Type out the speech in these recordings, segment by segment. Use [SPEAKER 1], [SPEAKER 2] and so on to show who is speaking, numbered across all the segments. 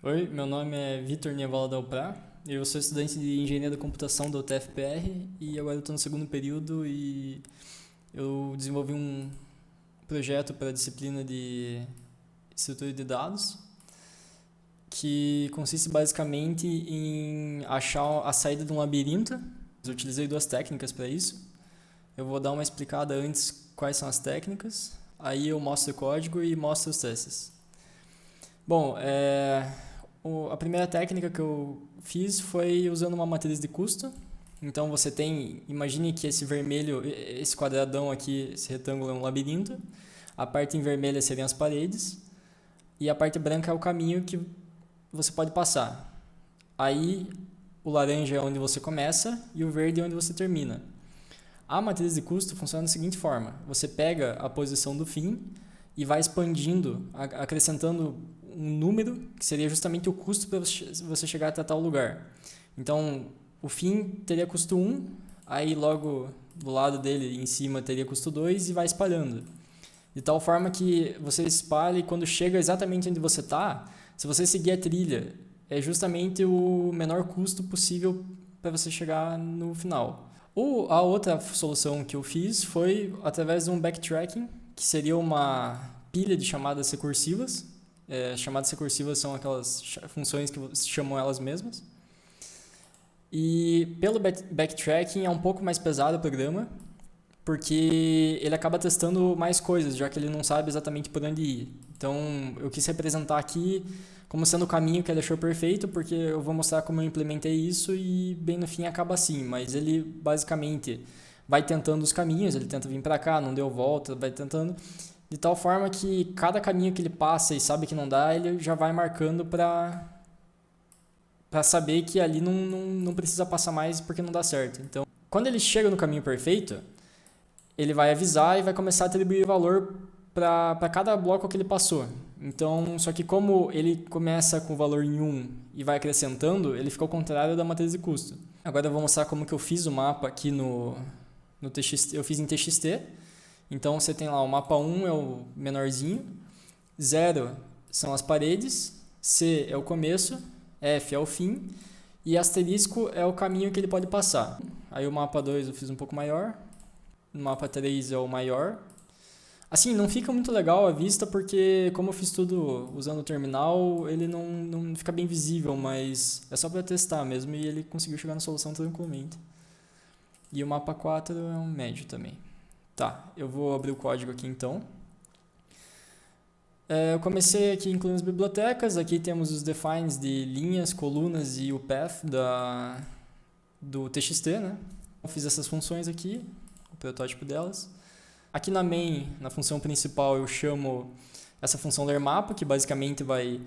[SPEAKER 1] Oi, meu nome é Vitor Nievala Dalprá, eu sou estudante de Engenharia da Computação da UTFPR e agora eu estou no segundo período e eu desenvolvi um projeto para a disciplina de estrutura de dados que consiste basicamente em achar a saída de um labirinto. Eu utilizei duas técnicas para isso. Eu vou dar uma explicada antes quais são as técnicas, aí eu mostro o código e mostro os testes. Bom, a primeira técnica que eu fiz foi usando uma matriz de custo. Então você tem, imagine que esse vermelho, esse quadradão aqui, esse retângulo é um labirinto. A parte em vermelho seriam as paredes e a parte branca é o caminho que você pode passar. Aí o laranja é onde você começa e o verde é onde você termina. A matriz de custo funciona da seguinte forma: você pega a posição do fim e vai expandindo, acrescentando um número que seria justamente o custo para você chegar até tal lugar. Então, o fim teria custo 1, aí logo do lado dele em cima teria custo 2 e vai espalhando. De tal forma que você espalha e quando chega exatamente onde você está, se você seguir a trilha, é justamente o menor custo possível para você chegar no final. A outra solução que eu fiz foi através de um backtracking, que seria uma pilha de chamadas recursivas. Chamadas recursivas são aquelas funções que chamam elas mesmas. E pelo backtracking é um pouco mais pesado o programa, porque ele acaba testando mais coisas, já que ele não sabe exatamente por onde ir. Então eu quis representar aqui como sendo o caminho que ele achou perfeito, porque eu vou mostrar como eu implementei isso e bem no fim acaba assim. Mas ele basicamente vai tentando os caminhos, ele tenta vir para cá, não deu volta, vai tentando, de tal forma que cada caminho que ele passa e sabe que não dá, ele já vai marcando para saber que ali não precisa passar mais porque não dá certo. Então, quando ele chega no caminho perfeito, ele vai avisar e vai começar a atribuir valor para cada bloco que ele passou. Então, só que como ele começa com o valor em 1 e vai acrescentando, ele fica ao contrário da matriz de custo. Agora eu vou mostrar como que eu fiz o mapa aqui no TXT. Eu fiz em TXT. Então você tem lá o mapa 1 é o menorzinho, 0 são as paredes, C é o começo, F é o fim e asterisco é o caminho que ele pode passar. Aí o mapa 2 eu fiz um pouco maior, o mapa 3 é o maior. Assim, não fica muito legal a vista porque como eu fiz tudo usando o terminal, ele não fica bem visível, mas é só para testar mesmo e ele conseguiu chegar na solução tranquilamente. E o mapa 4 é um médio também. Tá, eu vou abrir o código aqui então. Eu comecei aqui incluindo as bibliotecas, aqui temos os defines de linhas, colunas e o path do TXT, né? Eu fiz essas funções aqui, o protótipo delas. Aqui na main, na função principal, eu chamo essa função lermapa, que basicamente vai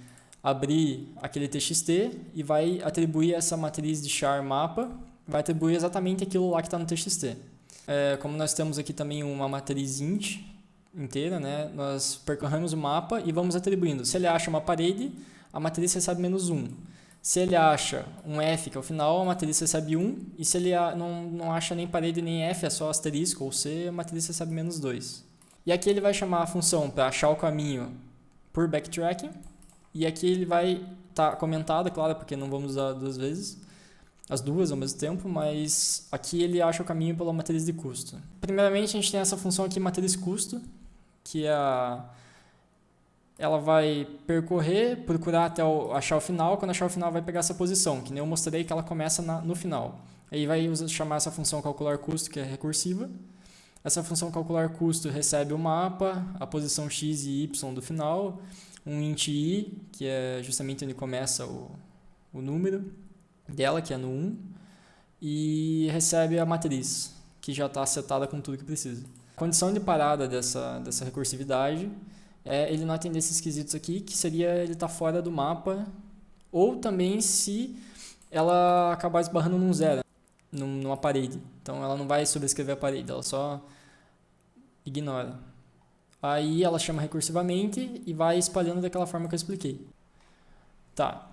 [SPEAKER 1] abrir aquele TXT e vai atribuir essa matriz de char mapa, vai atribuir exatamente aquilo lá que está no TXT. Como nós temos aqui também uma matriz int inteira, né, nós percorremos o mapa e vamos atribuindo. Se ele acha uma parede, a matriz recebe menos 1. Se ele acha um F, que é o final, a matriz recebe 1. E se ele não acha nem parede nem F, é só asterisco ou C, a matriz recebe menos 2. E aqui ele vai chamar a função para achar o caminho por backtracking. E aqui ele vai estar comentado, claro, porque não vamos usar duas vezes, as duas ao mesmo tempo, mas aqui ele acha o caminho pela matriz de custo. Primeiramente a gente tem essa função aqui, matriz custo, que ela vai percorrer, procurar até achar o final. Quando achar o final vai pegar essa posição, que nem eu mostrei que ela começa no final. Aí vai chamar essa função calcular custo, que é recursiva. Essa função calcular custo recebe o mapa, a posição x e y do final, um int i, que é justamente onde começa o número dela, que é no 1, e recebe a matriz, que já está setada com tudo que precisa. A condição de parada dessa recursividade é ele não atender esses quesitos aqui, que seria ele estar fora do mapa, ou também se ela acabar esbarrando num zero, numa parede. Então ela não vai sobrescrever a parede, ela só ignora. Aí ela chama recursivamente e vai espalhando daquela forma que eu expliquei. Tá,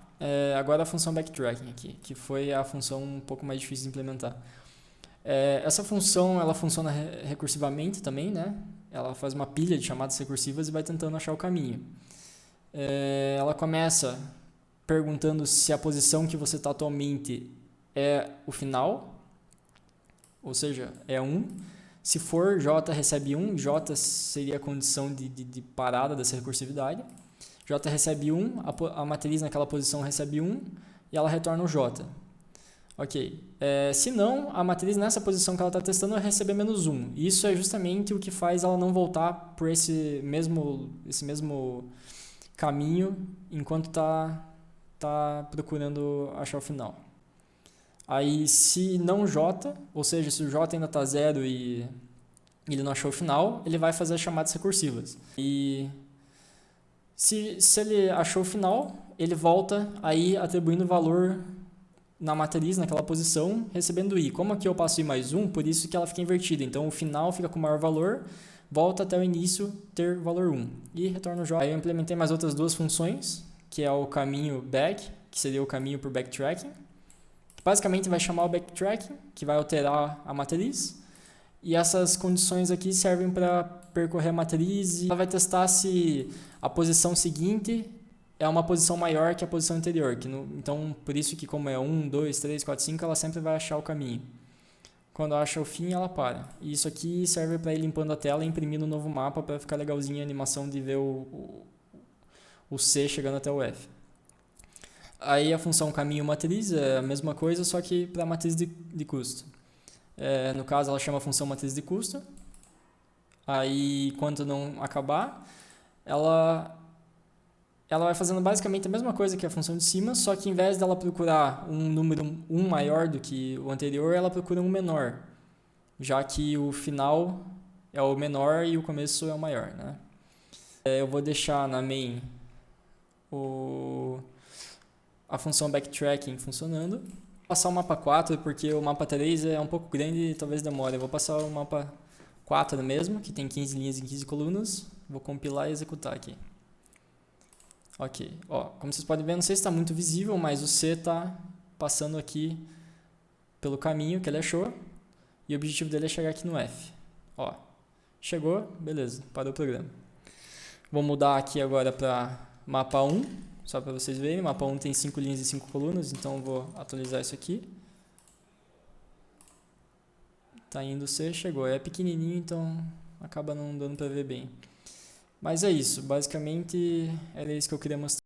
[SPEAKER 1] agora a função backtracking aqui, que foi a função um pouco mais difícil de implementar. Essa função ela funciona recursivamente também, né? Ela faz uma pilha de chamadas recursivas e vai tentando achar o caminho. Ela começa perguntando se a posição que você está atualmente é o final, ou seja, é 1. Se for, J recebe 1, J seria a condição de parada dessa recursividade. J recebe 1, a matriz naquela posição recebe 1 e ela retorna o J. Ok. Se não, a matriz nessa posição que ela está testando vai receber menos 1. Isso é justamente o que faz ela não voltar por esse mesmo caminho enquanto está procurando achar o final. Aí, se não J, ou seja, se o J ainda está 0 e ele não achou o final, ele vai fazer as chamadas recursivas. E se ele achou o final, ele volta aí atribuindo valor na matriz, naquela posição, recebendo I. Como aqui eu passo I mais 1, por isso que ela fica invertida. Então, o final fica com o maior valor, volta até o início ter valor 1. E retorna o J. Aí eu implementei mais outras duas funções, que é o caminho back, que seria o caminho por backtracking. Basicamente vai chamar o backtracking, que vai alterar a matriz. E essas condições aqui servem para percorrer a matriz e ela vai testar se a posição seguinte é uma posição maior que a posição anterior. Então, por isso que como é 1, 2, 3, 4, 5, ela sempre vai achar o caminho. Quando acha o fim, ela para. E isso aqui serve para ir limpando a tela e imprimindo um novo mapa para ficar legalzinho a animação de ver o C chegando até o F. Aí a função caminho matriz é a mesma coisa, só que para matriz de custo. No caso, ela chama a função matriz de custo. Aí, quando não acabar, ela vai fazendo basicamente a mesma coisa que a função de cima, só que em vez dela procurar um número 1 maior do que o anterior, ela procura um menor, já que o final é o menor e o começo é o maior, né? Eu vou deixar na main a função backtracking funcionando. Vou passar o mapa 4 porque o mapa 3 é um pouco grande e talvez demore. Eu vou passar o mapa 4 mesmo, que tem 15 linhas e 15 colunas. Vou compilar e executar aqui. Ok, como vocês podem ver, não sei se está muito visível, mas o C está passando aqui pelo caminho que ele achou e o objetivo dele é chegar aqui no F. Chegou, beleza, parou o programa. Vou mudar aqui agora para mapa 1. Só para vocês verem, o mapa 1 tem 5 linhas e 5 colunas, então eu vou atualizar isso aqui. Tá indo C, chegou. É pequenininho, então acaba não dando para ver bem. Mas é isso, basicamente era isso que eu queria mostrar.